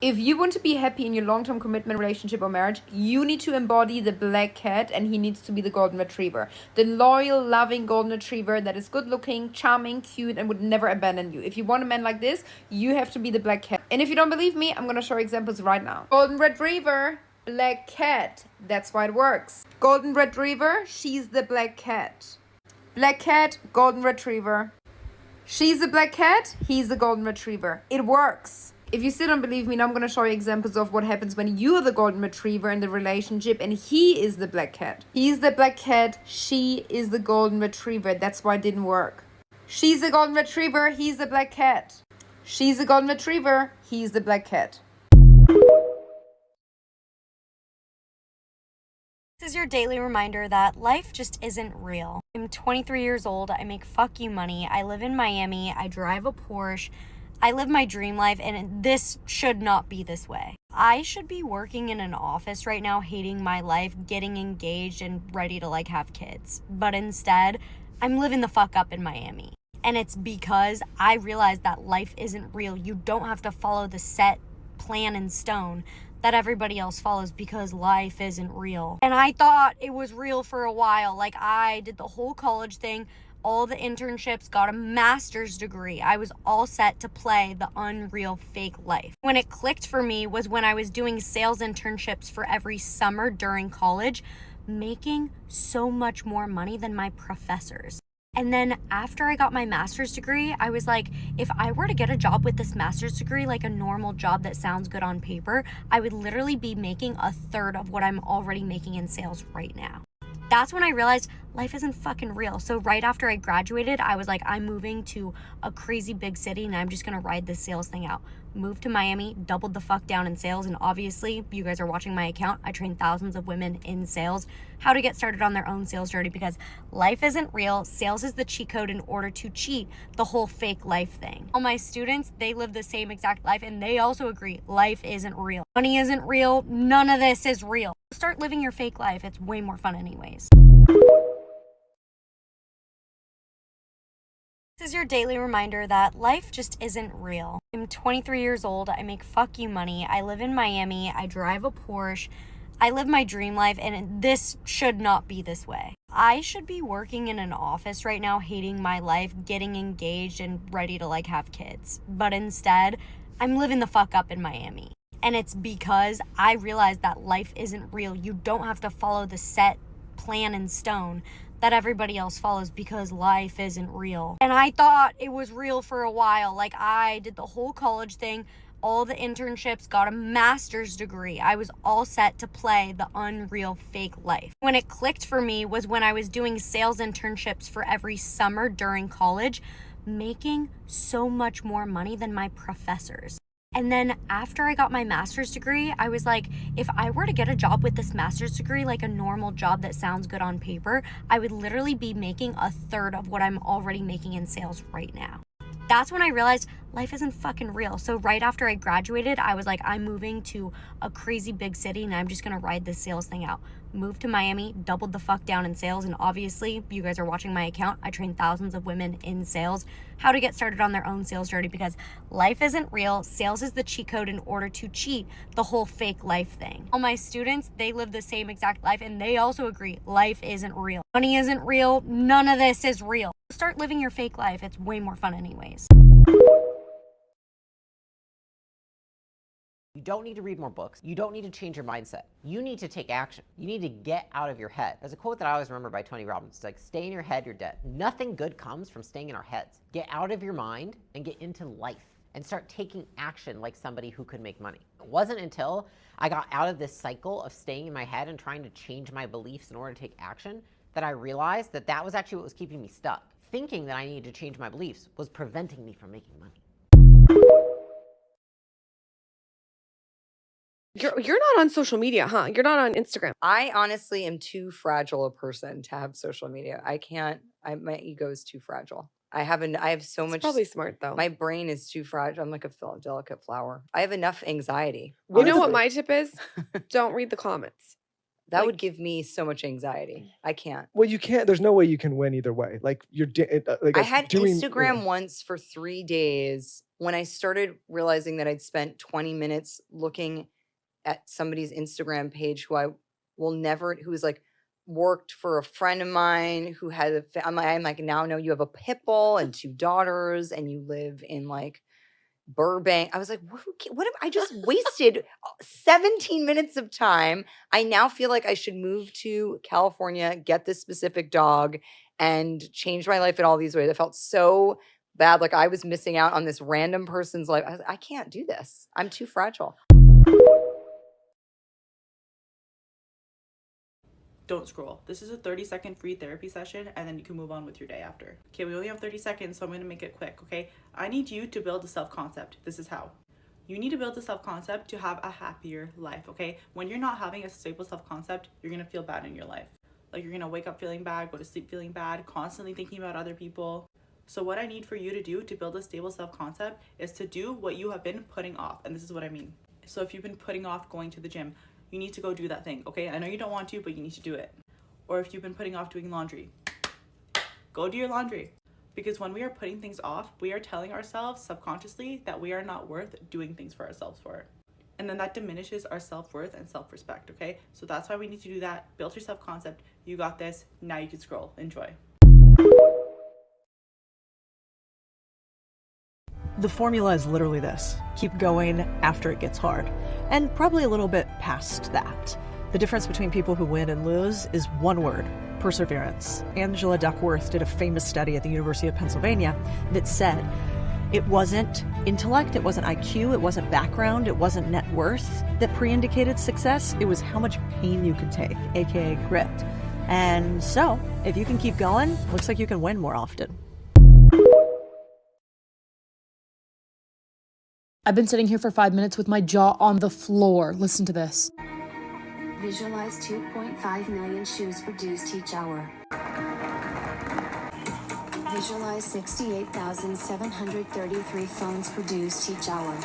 If you want to be happy in your long-term commitment, relationship, or marriage, you need to embody the black cat, and he needs to be the golden retriever. The loyal, loving golden retriever that is good-looking, charming, cute, and would never abandon you. If you want a man like this, you have to be the black cat. And if you don't believe me, I'm gonna show you examples right now. Golden retriever, black cat. That's why it works. Golden retriever, she's the black cat. Black cat, golden retriever. She's the black cat, he's the golden retriever. It works. If you still don't believe me, now I'm going to show you examples of what happens when you're the golden retriever in the relationship and he is the black cat. He's the black cat, she is the golden retriever. That's why it didn't work. She's the golden retriever, he's the black cat. She's the golden retriever, he's the black cat. This is your daily reminder that life just isn't real. I'm 23 years old, I make fuck you money, I live in Miami, I drive a Porsche, I live my dream life, and this should not be this way. I should be working in an office right now, hating my life, getting engaged, and ready to have kids. But instead, I'm living the fuck up in Miami. And it's because I realized that life isn't real. You don't have to follow the set plan in stone that everybody else follows because life isn't real. And I thought it was real for a while. I did the whole college thing, all the internships, got a master's degree. I was all set to play the unreal fake life. When it clicked for me was when I was doing sales internships for every summer during college, making so much more money than my professors. And then after I got my master's degree, I was like, if I were to get a job with this master's degree, like a normal job that sounds good on paper, I would literally be making a third of what I'm already making in sales right now. That's when I realized life isn't fucking real. So right after I graduated, I was like, I'm moving to a crazy big city and I'm just gonna ride this sales thing out. Moved to Miami, doubled the fuck down in sales, and obviously, you guys are watching my account, I train thousands of women in sales, how to get started on their own sales journey, because life isn't real. Sales is the cheat code in order to cheat the whole fake life thing. All my students, they live the same exact life, and they also agree life isn't real. Money isn't real. None of this is real. Start living your fake life. It's way more fun anyways. This is your daily reminder that life just isn't real. I'm 23 years old, I make fuck you money, I live in Miami, I drive a Porsche, I live my dream life, and this should not be this way. I should be working in an office right now, hating my life, getting engaged, and ready to have kids. But instead, I'm living the fuck up in Miami. And it's because I realized that life isn't real. You don't have to follow the set plan in stone that everybody else follows because life isn't real. And I thought it was real for a while. I did the whole college thing, all the internships, got a master's degree. I was all set to play the unreal fake life. When it clicked for me was when I was doing sales internships for every summer during college, making so much more money than my professors. And then after I got my master's degree, I was like, if I were to get a job with this master's degree, like a normal job that sounds good on paper, I would literally be making a third of what I'm already making in sales right now. That's when I realized life isn't fucking real. So right after I graduated, I was like, I'm moving to a crazy big city and I'm just gonna ride this sales thing out. Moved to Miami, doubled the fuck down in sales, and obviously, you guys are watching my account, I train thousands of women in sales, how to get started on their own sales journey, because life isn't real. Sales is the cheat code in order to cheat the whole fake life thing. All my students, they live the same exact life, and they also agree life isn't real. Money isn't real. None of this is real. Start living your fake life. It's way more fun anyways. You don't need to read more books. You don't need to change your mindset. You need to take action. You need to get out of your head. There's a quote that I always remember by Tony Robbins. It's like, stay in your head, you're dead. Nothing good comes from staying in our heads. Get out of your mind and get into life and start taking action like somebody who could make money. It wasn't until I got out of this cycle of staying in my head and trying to change my beliefs in order to take action that I realized that that was actually what was keeping me stuck. Thinking that I needed to change my beliefs was preventing me from making money. You're not on social media, huh? You're not on Instagram. I honestly am too fragile a person to have social media. I can't. My ego is too fragile. I have so It's much. probably smart though. My brain is too fragile. I'm like a delicate flower. I have enough anxiety. You know what honestly. my tip is? Don't read the comments. That Like- would give me so much anxiety. I can't. Well, you can't. There's no way you can win either way. Like I had Instagram once for 3 days when I started realizing that I'd spent 20 minutes looking at somebody's Instagram page who I will never, who was like worked for a friend of mine who had I'm like, now know you have a pit bull and 2 daughters and you live in like Burbank. I was like, what am I just wasted 17 minutes of time. I now feel like I should move to California, get this specific dog, and change my life in all these ways. I felt so bad, like I was missing out on this random person's life. I can't do this. I'm too fragile. Don't scroll. This is a 30-second free therapy session, and then you can move on with your day after. Okay, we only have 30 seconds, so I'm going to make it quick, okay? I need you to build a self-concept. This is how. You need to build a self-concept to have a happier life, okay? When you're not having a stable self-concept, you're going to feel bad in your life. Like, you're going to wake up feeling bad, go to sleep feeling bad, constantly thinking about other people. So what I need for you to do to build a stable self-concept is to do what you have been putting off. And this is what I mean. So if you've been putting off going to the gym, you need to go do that thing, okay? I know you don't want to, but you need to do it. Or if you've been putting off doing laundry, go do your laundry. Because when we are putting things off, we are telling ourselves subconsciously that we are not worth doing things for ourselves for. And then that diminishes our self-worth and self-respect, okay? So that's why we need to do that. Build your self-concept. You got this. Now you can scroll. Enjoy. The formula is literally this. Keep going after it gets hard. And probably a little bit past that. The difference between people who win and lose is one word: perseverance. Angela Duckworth did a famous study at the University of Pennsylvania that said it wasn't intellect, it wasn't IQ, it wasn't background, it wasn't net worth that pre-indicated success. It was how much pain you could take, aka grit. And so, if you can keep going, looks like you can win more often. I've been sitting here for 5 minutes with my jaw on the floor. Listen to this. Visualize 2.5 million shoes produced each hour. Visualize 68,733 phones produced each hour.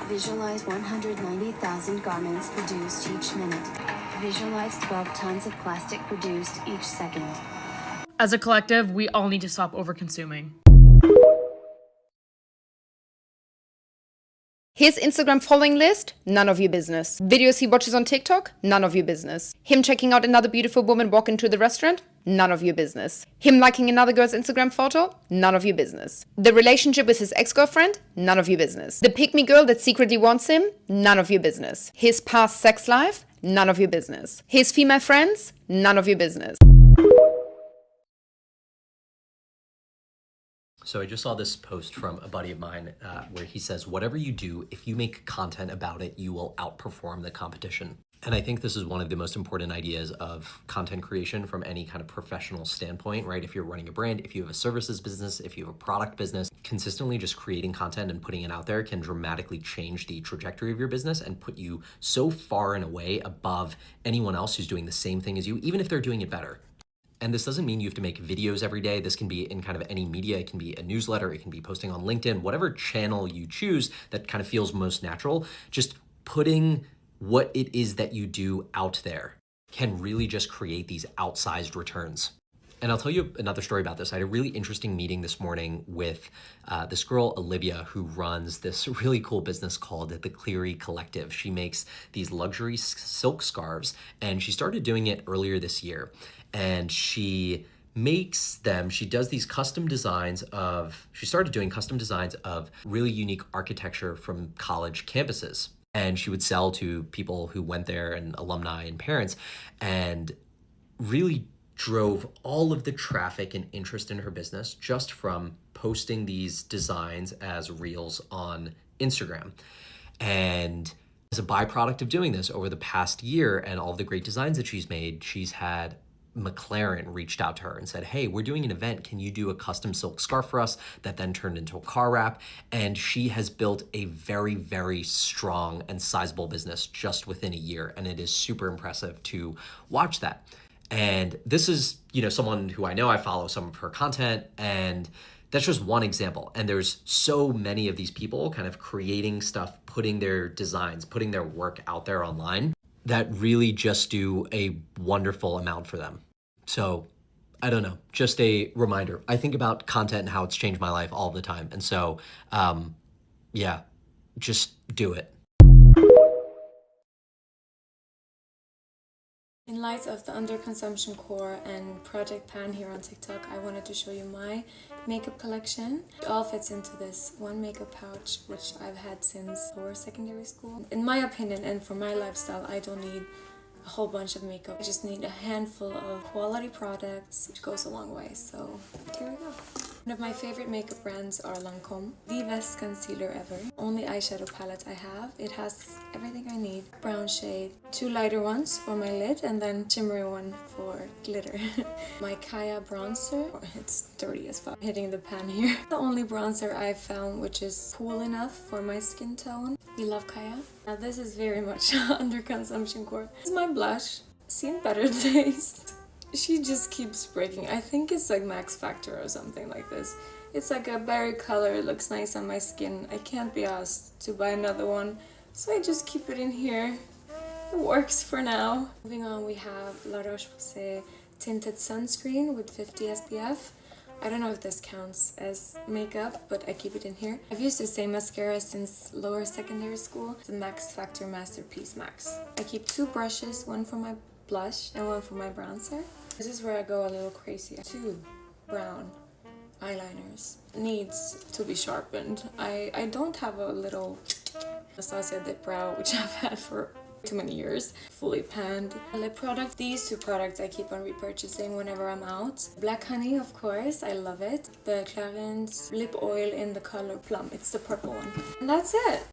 Visualize 190,000 garments produced each minute. Visualize 12 tons of plastic produced each second. As a collective, we all need to stop over-consuming. His Instagram following list, none of your business. Videos he watches on TikTok, none of your business. Him checking out another beautiful woman walk into the restaurant, none of your business. Him liking another girl's Instagram photo, none of your business. The relationship with his ex-girlfriend, none of your business. The pick-me girl that secretly wants him, none of your business. His past sex life, none of your business. His female friends, none of your business. So I just saw this post from a buddy of mine where he says, whatever you do, if you make content about it, you will outperform the competition. And I think this is one of the most important ideas of content creation from any kind of professional standpoint, right? If you're running a brand, if you have a services business, if you have a product business, consistently just creating content and putting it out there can dramatically change the trajectory of your business and put you so far and away above anyone else who's doing the same thing as you, even if they're doing it better. And this doesn't mean you have to make videos every day. This can be in kind of any media. It can be a newsletter. It can be posting on LinkedIn, whatever channel you choose that kind of feels most natural. Just putting what it is that you do out there can really just create these outsized returns. And I'll tell you another story about this. I had a really interesting meeting this morning with this girl, Olivia, who runs this really cool business called the Cleary Collective. She makes these luxury silk scarves, and she started doing it earlier this year. And she makes them, she does these custom designs of, she started doing custom designs of really unique architecture from college campuses. And she would sell to people who went there and alumni and parents, and really drove all of the traffic and interest in her business just from posting these designs as reels on Instagram. And as a byproduct of doing this over the past year and all of the great designs that she's made, she's had McLaren reached out to her and said, hey, we're doing an event. Can you do a custom silk scarf for us? That then turned into a car wrap. And she has built a very, very strong and sizable business just within a year. And it is super impressive to watch that. And this is, someone who I know. I follow some of her content, and that's just one example. And there's so many of these people kind of creating stuff, putting their designs, putting their work out there online. that really just do a wonderful amount for them. So I don't know, just a reminder. I think about content and how it's changed my life all the time. And so, yeah, just do it. In light of the underconsumption core and Project Pan here on TikTok, I wanted to show you my makeup collection. It all fits into this one makeup pouch, which I've had since lower secondary school. In my opinion, and for my lifestyle, I don't need a whole bunch of makeup. I just need a handful of quality products, which goes a long way. So here we go. One of my favorite makeup brands are Lancome. The best concealer ever. Only eyeshadow palette I have. It has everything I need. Brown shade, 2 lighter ones for my lid, and then shimmery one for glitter. My Kaya bronzer, it's dirty as fuck, hitting the pan here. The only bronzer I've found which is cool enough for my skin tone. We love Kaya. Now this is very much under consumption core. This is my blush. Seen better days. She just keeps breaking. I think it's like Max Factor or something like this. It's like a berry color, it looks nice on my skin. I can't be asked to buy another one, so I just keep it in here. It works for now. Moving on, we have La Roche-Posay tinted sunscreen with 50 SPF. I don't know if this counts as makeup, but I keep it in here. I've used the same mascara since lower secondary school. It's the Max Factor Masterpiece Max. I keep 2 brushes, one for my blush and one for my bronzer. This is where I go a little crazy. 2 brown eyeliners. Needs to be sharpened. I don't have a little Anastasia dip brow, which I've had for too many years. Fully panned. Lip product. These 2 products I keep on repurchasing whenever I'm out. Black Honey, of course. I love it. The Clarins lip oil in the color Plum. It's the purple one. And that's it.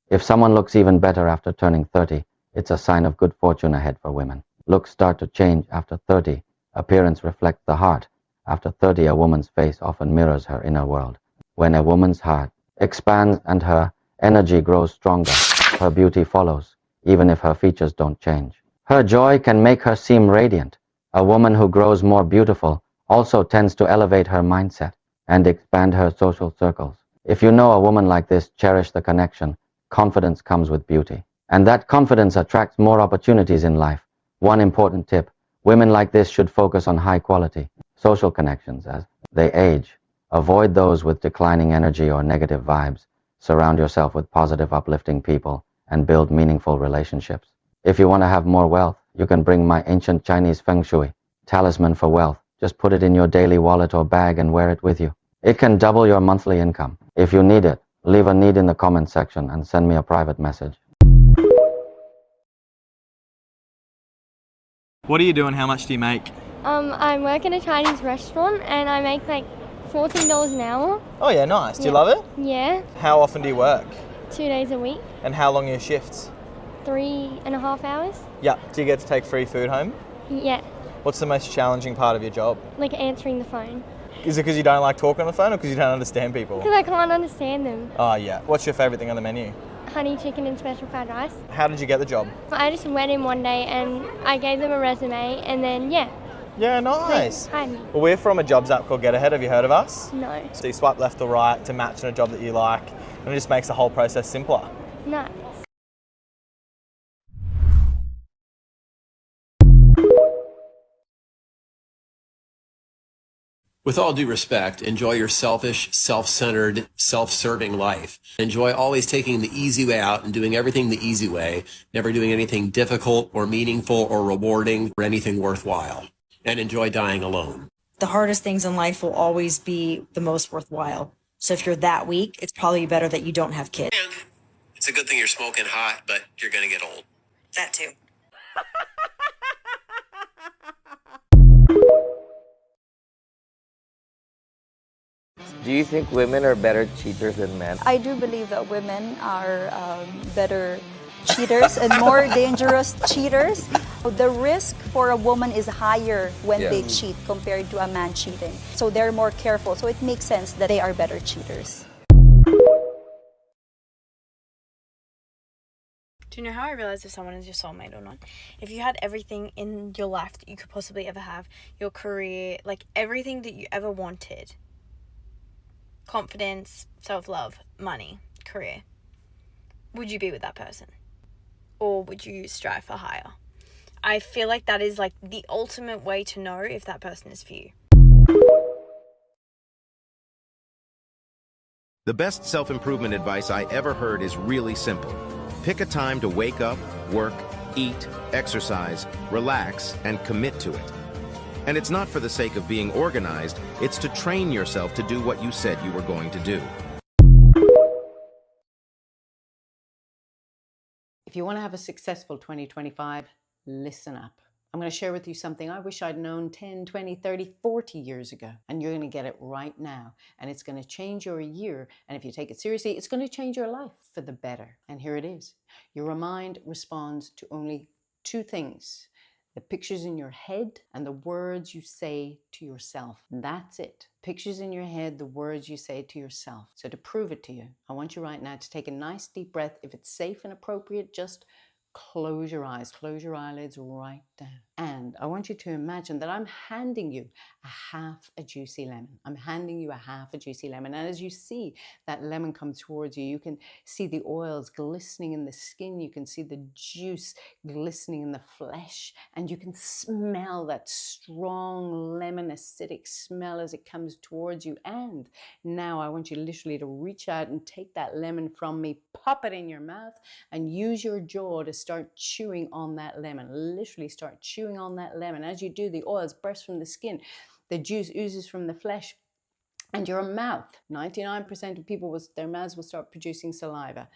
If someone looks even better after turning 30, it's a sign of good fortune ahead for women. Looks start to change after 30. Appearance reflects the heart. After 30, a woman's face often mirrors her inner world. When a woman's heart expands and her energy grows stronger, her beauty follows, even if her features don't change. Her joy can make her seem radiant. A woman who grows more beautiful also tends to elevate her mindset and expand her social circles. If you know a woman like this, cherish the connection. Confidence comes with beauty. And that confidence attracts more opportunities in life. One important tip, women like this should focus on high quality social connections as they age. Avoid those with declining energy or negative vibes. Surround yourself with positive, uplifting people and build meaningful relationships. If you want to have more wealth, you can bring my ancient Chinese feng shui talisman for wealth. Just put it in your daily wallet or bag and wear it with you. It can double your monthly income. If you need it, leave a need in the comment section and send me a private message. What do you do and how much do you make? I work in a Chinese restaurant and I make like $14 an hour. Oh yeah, nice. Do you love it? Yeah. How often do you work? 2 days a week. And how long are your shifts? 3.5 hours. Yeah. Do you get to take free food home? Yeah. What's the most challenging part of your job? Like answering the phone. Is it because you don't like talking on the phone or because you don't understand people? Because I can't understand them. Oh yeah. What's your favourite thing on the menu? Honey chicken and special fried rice. How did you get the job? I just went in one day and I gave them a resume and then yeah. Yeah, nice. They hired me. Well, we're from a jobs app called Get Ahead. Have you heard of us? No. So you swipe left or right to match on a job that you like, and it just makes the whole process simpler. Nice. With all due respect, enjoy your selfish, self-centered, self-serving life. Enjoy always taking the easy way out and doing everything the easy way, never doing anything difficult or meaningful or rewarding or anything worthwhile. And enjoy dying alone. The hardest things in life will always be the most worthwhile. So if you're that weak, it's probably better that you don't have kids. And it's a good thing you're smoking hot, but you're going to get old. That too. Do you think women are better cheaters than men? I do believe that women are better cheaters and more dangerous cheaters. The risk for a woman is higher when they cheat compared to a man cheating. So they're more careful. So it makes sense that they are better cheaters. Do you know how I realize if someone is your soulmate or not? If you had everything in your life that you could possibly ever have, your career, like everything that you ever wanted. Confidence, self-love, money, career. would you be with that person? Or would you strive for higher? I feel like that is like the ultimate way to know if that person is for you. The best self-improvement advice I ever heard is really simple. Pick a time to wake up, work, eat, exercise, relax, and commit to it. And it's not for the sake of being organized, it's to train yourself to do what you said you were going to do. If you want to have a successful 2025, listen up. I'm going to share with you something I wish I'd known 10, 20, 30, 40 years ago. And you're going to get it right now. And it's going to change your year. And if you take it seriously, it's going to change your life for the better. And here it is. Your mind responds to only two things: the pictures in your head and the words you say to yourself. That's it. Pictures in your head, the words you say to yourself. So to prove it to you, I want you right now to take a nice deep breath. If it's safe and appropriate, just close your eyes, close your eyelids right down. And I want you to imagine that I'm handing you half a juicy lemon. I'm handing you half a juicy lemon. And as you see that lemon come towards you, you can see the oils glistening in the skin. You can see the juice glistening in the flesh. And you can smell that strong lemon acidic smell as it comes towards you. And now I want you literally to reach out and take that lemon from me, pop it in your mouth, and use your jaw to start chewing on that lemon. Literally start chewing on that lemon. As you do, the oils burst from the skin, the juice oozes from the flesh, and your mouth, 99% of people, their mouths will start producing saliva.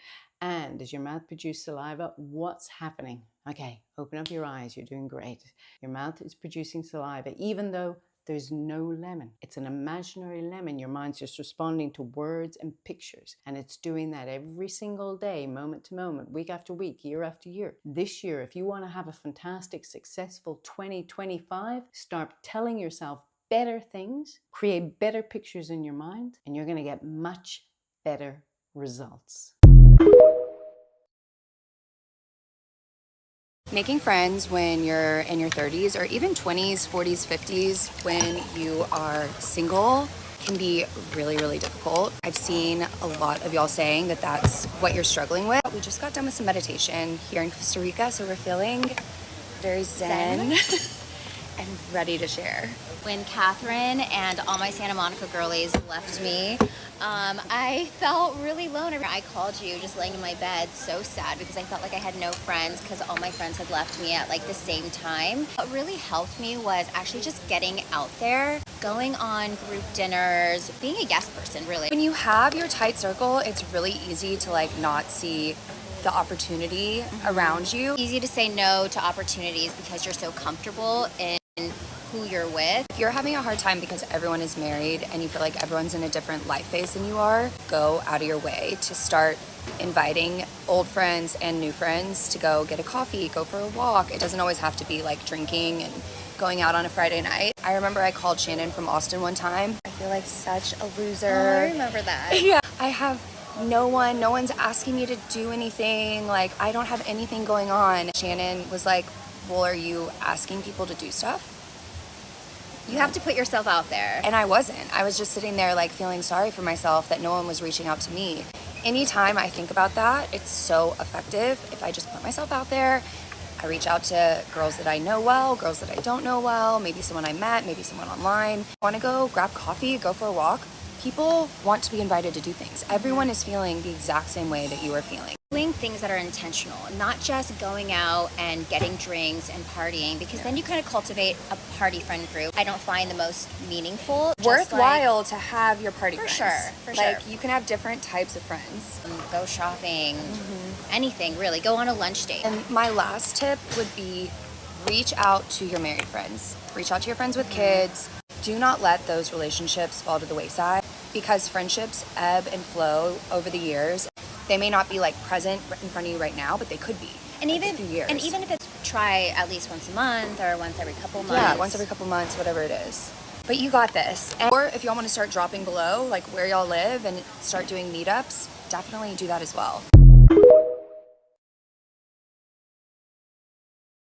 And as your mouth produces saliva, what's happening? Okay, open up your eyes, you're doing great. Your mouth is producing saliva, even though there's no lemon. It's an imaginary lemon. Your mind's just responding to words and pictures. And it's doing that every single day, moment to moment, week after week, year after year. This year, if you want to have a fantastic, successful 2025, start telling yourself better things, create better pictures in your mind, and you're going to get much better results. Making friends when you're in your 30s or even 20s, 40s, 50s, when you are single, can be really, really difficult. I've seen a lot of y'all saying that that's what you're struggling with. We just got done with some meditation here in Costa Rica, so we're feeling very zen. And ready to share. When Catherine and all my Santa Monica girlies left me, I felt really lonely. I called you just laying in my bed, so sad, because I felt like I had no friends because all my friends had left me at like the same time. What really helped me was actually just getting out there, going on group dinners, being a guest person, really. When you have your tight circle, it's really easy to like not see the opportunity around you. Easy to say no to opportunities because you're so comfortable in who you're with. If you're having a hard time because everyone is married and you feel like everyone's in a different life phase than you are, go out of your way to start inviting old friends and new friends to go get a coffee, go for a walk. It doesn't always have to be like drinking and going out on a Friday night. I remember I called Shannon from Austin one time. I feel like such a loser. Oh, I remember that. Yeah, I have no one's asking me to do anything. Like, I don't have anything going on. Shannon was like, well, are you asking people to do stuff? You have to put yourself out there. And I wasn't. I was just sitting there like feeling sorry for myself that no one was reaching out to me. Anytime I think about that, it's so effective. If I just put myself out there, I reach out to girls that I know well, girls that I don't know well, maybe someone I met, maybe someone online. Want to go grab coffee, go for a walk? People want to be invited to do things. Everyone is feeling the exact same way that you are feeling. Doing things that are intentional, not just going out and getting drinks and partying, because then you kind of cultivate a party friend group. I don't find the most meaningful. Worthwhile to have your party for friends. For like, sure. You can have different types of friends. Go shopping, anything really. Go on a lunch date. And my last tip would be reach out to your married friends. Reach out to your friends with kids. Do not let those relationships fall to the wayside, because friendships ebb and flow over the years. They may not be like present in front of you right now, but they could be. And like even a few years. And even if it's try at least once a month or once every couple months. Yeah, once every couple months, whatever it is. But you got this. Or if y'all want to start dropping below, like where y'all live, and start doing meetups, definitely do that as well.